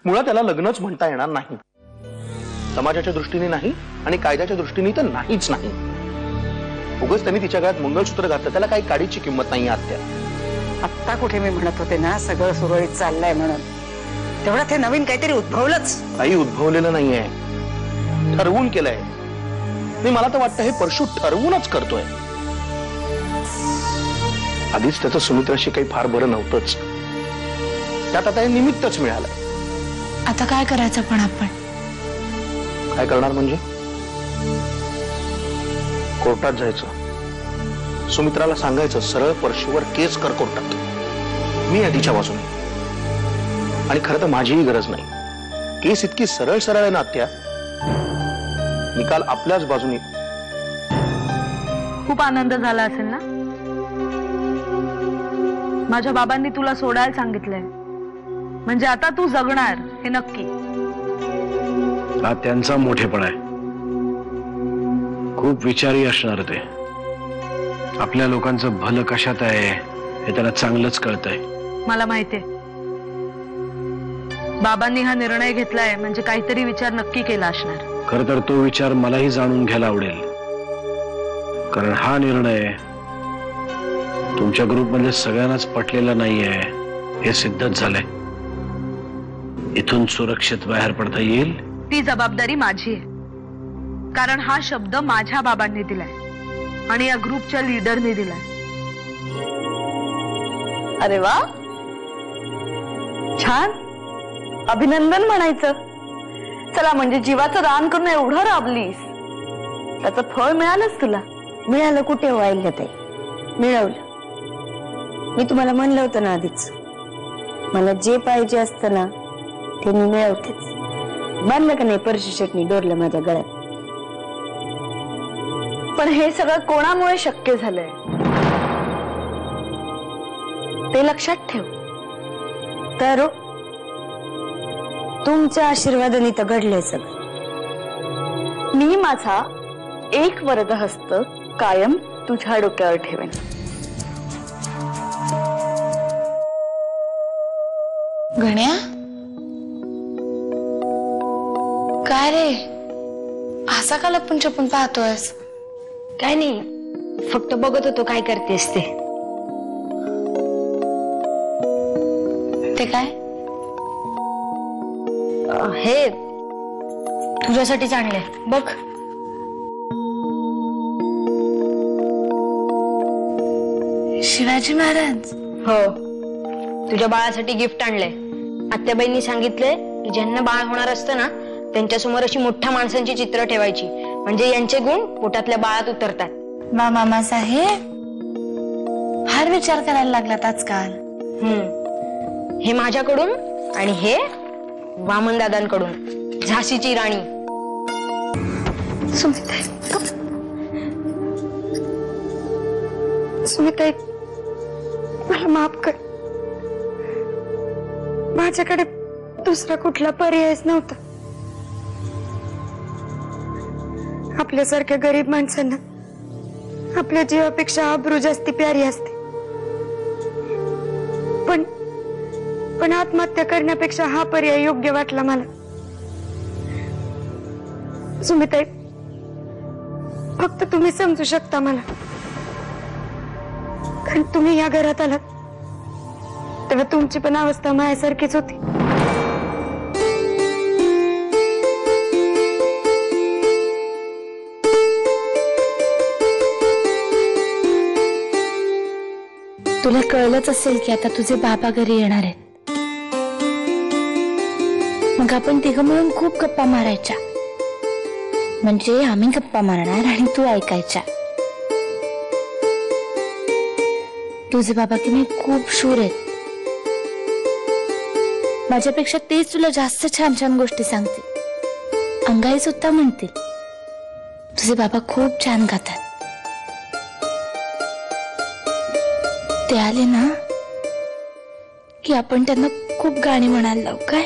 मुळात त्याला लग्नच म्हणता येणार नाही, समाजाच्या दृष्टीने नाही आणि कायद्याच्या दृष्टीने तर नाहीच नाही। उगाच त्यांनी तिच्या गळ्यात मंगळसूत्र घातलं, त्याला काही काडीची किंमत नाही आत्या। आत्ता कुठे मी म्हणत होते ना सगळं सुरळीत चाललंय म्हणून, तेवढं ते नवीन काहीतरी उद्भवलंच। काही उद्भवलेलं नाहीये, ठरवून केलंय। नाही, मला तर वाटतं हे परशु ठरवूनच करतोय। आधीच त्याचं सुमित्राशी काही फार बरं नव्हतंच, त्यात आता हे निमित्तच मिळालंय। आता काय करायचं पण आपण? काय करणार म्हणजे? कोर्टात जायचं, सुमित्राला सांगायचं सरळ परशुवर केस कर कोर्टात, मी आहे तिच्या बाजूने। आणि खरं तर माझीही गरज नाही, केस इतकी सरळ सरळ आहे ना आत्या, निकाल आपल्याच बाजूने। खूप आनंद झाला असेल ना? माझ्या बाबांनी तुला सोडायला सांगितलंय, म्हणजे आता तू जगणार हे नक्की। हा त्यांचा मोठेपणा आहे, खूप विचारी असणार ते। आपल्या लोकांचं भलं कशात आहे हे त्याला चांगलंच कळतंय। मला माहितीये, बाबांनी हा निर्णय घेतलाय म्हणजे काहीतरी विचार नक्की केला असणार। खरं तर तो विचार मलाही जाणून घ्यायला आवडेल, कारण हा निर्णय तुमच्या ग्रुपमध्ये सगळ्यांनाच पटलेला नाहीये हे सिद्धच झालंय। इथून सुरक्षित बाहेर पडता येईल ती जबाबदारी माझी आहे, कारण हा शब्द माझ्या बाबांनी दिलाय आणि या ग्रुपच्या लीडरने दिलाय। अरे वा, छान, अभिनंदन म्हणायचं। चला, म्हणजे जीवाचं दान करून एवढं राबलीस, त्याचं फळ मिळालंच तुला। मिळालं कुठे व्हायला ते मिळवलं। मी तुम्हाला म्हणलं होतं ना आधीच, मला जे पाहिजे असतं ना ते मी मिळवतेच। बांधलं का नाही परशु शेटनी डोरलं माझ्या गळ्यात? पण हे सगळं कोणामुळे शक्य झालंय ते लक्षात ठेव। तर तुमच्या आशीर्वादाने तर घडलंय सगळं। मी माझा एक वरदहस्त कायम तुझ्या डोक्यावर ठेवेन। गण्या, काय रे असा का लपून छपून पाहतोयस? काय नाही, फक्त बघत होतो काय करतेस ते। ते काय? हे तुझ्यासाठीच आणलंय बघ। शिवाजी महाराज? हो, तुझ्या बाळासाठी गिफ्ट आणलंय। आत्याबाईंनी सांगितलंय की ज्यांना बाळ होणार असतं ना त्यांच्यासमोर अशी मोठ्या माणसांची चित्र ठेवायची, म्हणजे यांचे गुण पोटातल्या बाळात उतरतात। मामा साहेब फार विचार करायला लागलात आजकाल। हे माझ्याकडून आणि हे वामन दादांकडून, झाशीची राणी। सुमिताई, मला माफ कर, माझ्याकडे दुसरा कुठला पर्यायच नव्हता। आपल्यासारख्या गरीब माणसांना आपल्या जीवापेक्षा आबरू जास्ती प्यारी असते, पण आत्महत्या करण्यापेक्षा हा पर्याय योग्य वाटला मला। सुमिताई, फक्त तुम्ही समजू शकता मला, कारण तुम्ही या घरात आलात तेव्हा तुमची पण अवस्था माझ्यासारखीच होती। तुला कळलंच असेल की आता तुझे बाबा घरी येणार आहेत, मग आपण तिघं मिळून खूप गप्पा मारायच्या। म्हणजे आम्ही गप्पा मारणार आणि तू ऐकायच्या। तुझे बाबा की नाही खूप शूर आहेत, माझ्यापेक्षा तेच तुला जास्त छान छान गोष्टी सांगतील, अंगाई सुद्धा म्हणतील। तुझे बाबा खूप छान गातात। ते आले ना की आपण त्यांना खूप गाणी म्हणायला लावू, काय?